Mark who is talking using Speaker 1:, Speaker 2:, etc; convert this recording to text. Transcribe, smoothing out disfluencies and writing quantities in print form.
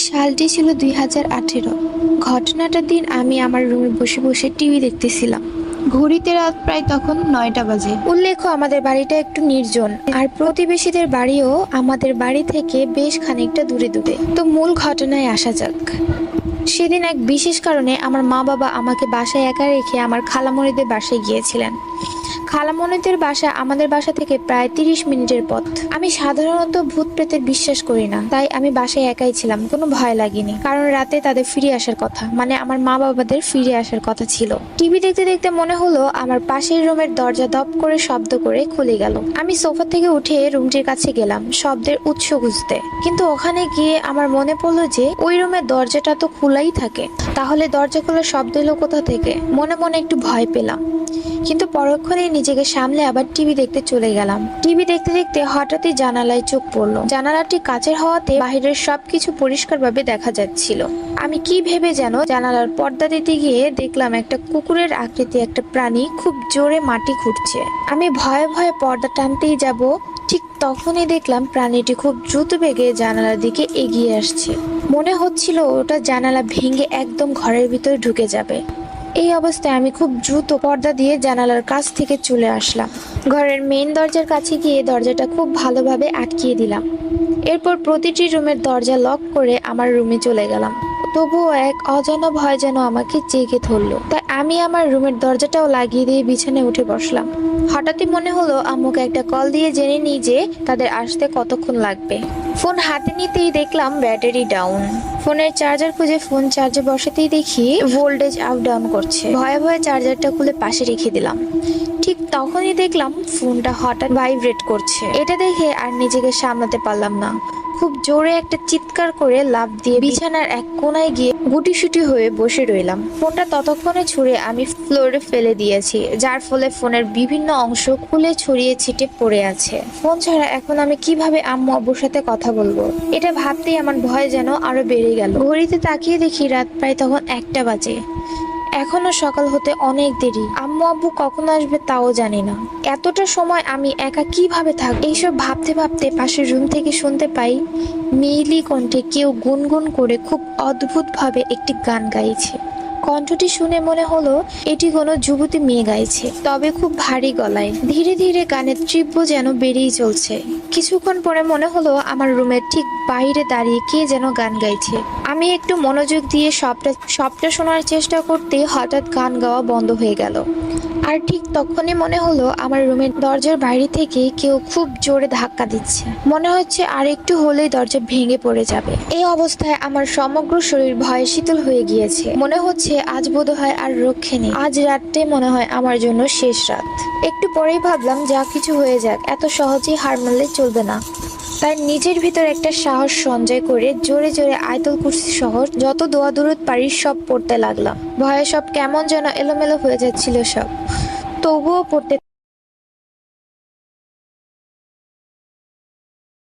Speaker 1: সালটি ছিল 2018। ঘটনাটার দিন আমি আমার রুমে বসে বসে টিভি দেখতেছিলাম। ঘড়িতে রাত প্রায় তখন 9টা বাজে। উল্লেখ্য, আমাদের বাড়িটা একটু নির্জন, আর প্রতিবেশীদের বাড়িও আমাদের বাড়ি থেকে বেশ খানিকটা দূরে দূরে। তো মূল ঘটনায় আসা যাক। সেদিন এক বিশেষ কারণে আমার মা বাবা আমাকে বাসায় একা রেখে আমার খালামণিদের বাসায় গিয়েছিলেন। খালামণিদের বাসা আমাদের বাসা থেকে প্রায় 30 মিনিটের পথ। আমি সাধারণত ভূত প্রেতের বিশ্বাস করি না, তাই আমি বাসায় একাই ছিলাম। কোনো ভয় লাগেনি, কারণ রাতে তাদের ফিরে আসার কথা, মানে আমার মা বাবাদের ফিরে আসার কথা ছিল। টিভি দেখতে দেখতে মনে হলো আমার পাশের রুমের দরজা দপ করে শব্দ করে খুলে গেল। আমি সোফা থেকে উঠে রুমটির কাছে গেলাম শব্দের উৎস খুঁজতে, কিন্তু ওখানে গিয়ে আমার মনে পড়লো যে ওই রুমের দরজাটা তো খোলাই থাকে। তাহলে দরজা খোলার শব্দ এলো কোথা থেকে? মনে মনে একটু ভয় পেলাম, কিন্তু পরক্ষণেই নিজেকে সামলে আবার টিভি দেখতে চলে গেলাম। টিভি দেখতে দেখতে হঠাৎই জানালায় চোখ পড়লো। জানালাটি কাচের হওয়াতে বাহিরের সবকিছু পরিষ্কারভাবে দেখা যাচ্ছিল। আমি কি ভেবে যেন জানালার পর্দা দিতে গিয়ে দেখলাম একটা কুকুরের আকৃতি একটা প্রাণী খুব জোরে মাটি খুঁড়ছে। আমি ভয়ে ভয়ে পর্দা টানতেই যাব, ঠিক তখনই দেখলাম প্রাণীটি খুব দ্রুত বেগে জানালার দিকে এগিয়ে আসছে। মনে হচ্ছিল ওটা জানালা ভেঙে একদম ঘরের ভিতরে ঢুকে যাবে। এই অবস্থায় আমি খুব দ্রুত পর্দা দিয়ে জানালার কাছ থেকে চলে আসলাম। ঘরের মেইন দরজার কাছে গিয়ে দরজাটা খুব ভালোভাবে আটকিয়ে দিলাম। এরপর প্রতিটি রুমের দরজা লক করে আমার রুমে চলে গেলাম। তবুও এক অজানা ভয় যেন আমাকে জেগে ধরলো, তাই আমি আমার রুমের দরজাটাও লাগিয়ে দিয়ে বিছানায় উঠে বসলাম। হঠাৎই মনে হলো আম্মুকে একটা কল দিয়ে জেনে নিই যে তাদের আসতে কতক্ষণ লাগবে। ফোন হাতে নিতেই দেখলাম ব্যাটারি ডাউন। ফোনের চার্জার খুঁজে ফোন চার্জে বসাতেই দেখি ভোল্টেজ আপ ডাউন করছে। ভয়ে ভয়ে চার্জারটা খুলে পাশে রেখে দিলাম। ঠিক তখনই দেখলাম ফোনটা হঠাৎ ভাইব্রেট করছে। এটা দেখে আর নিজেকে সামলাতে পারলাম না। খুব জোরে একটা চিৎকার করে লাফ দিয়ে বিছানার এক কোনায় গিয়ে গুটিসুটি হয়ে বসে রইলাম। ফোনটা ততক্ষণে ছুঁড়ে আমি ফ্লোরে ফেলে দিয়েছি, যার ফলে ফোনের বিভিন্ন অংশ খুলে ছড়িয়ে ছিটে পড়ে আছে। ফোন ছাড়া এখন আমি কিভাবে আম্মু আব্বুর সাথে কথা বলবো, এটা ভাবতেই আমার ভয় যেন আরো বেড়ে গেল। ঘড়িতে তাকিয়ে দেখি রাত প্রায় তখন 1টা বাজে। এখনো সকাল হতে অনেক দেরি। আম্মু আব্বু কখন আসবে তাও জানি না। এতটা সময় আমি একা কিভাবে থাকব? এইসব ভাবতে ভাবতে পাশের রুম থেকে শুনতে পাই মেইলি কণ্ঠে কেউ গুনগুন করে খুব অদ্ভুতভাবে একটি গান গাইছে। কণ্ঠটি শুনে মনে হলো এটি কোনো যুবতী মেয়ে গাইছে, তবে খুব ভারী গলায়। ধীরে ধীরে গানের তীব্র যেন বেড়েই চলছে। কিছুক্ষণ পরে মনে হলো আমার রুমের ঠিক বাইরে দাঁড়িয়ে কে যেন গান গাইছে। আমি একটু মনোযোগ দিয়ে সবটা শোনার চেষ্টা করতে হঠাৎ গান গাওয়া বন্ধ হয়ে গেল। আর ঠিক তখনই মনে হলো আমার রুমের দরজার বাইরে থেকে কেউ খুব জোরে ধাক্কা দিচ্ছে। মনে হচ্ছে আর একটু হলেই দরজা ভেঙে পড়ে যাবে। এই অবস্থায় আমার সমগ্র শরীর ভয়ে শীতল হয়ে গিয়েছে। মনে হচ্ছে আজ বোধহয় আর রক্ষে নেই। আজ রাতটাই মনে হয় আমার জন্য শেষ রাত। একটু পরেই ভাবলাম যা কিছু হয়ে যাক, এত সহজেই হার মানলে চলবে না। তাই নিজের ভিতর একটা সাহস সঞ্চয় করে জোরে জোরে আয়াতুল কুরসি সহ যত দোয়া দুরুদ পারি সব পড়তে লাগলাম। ভয়ে সব কেমন যেন এলোমেলো হয়ে যাচ্ছিল সব, তবুও পড়তে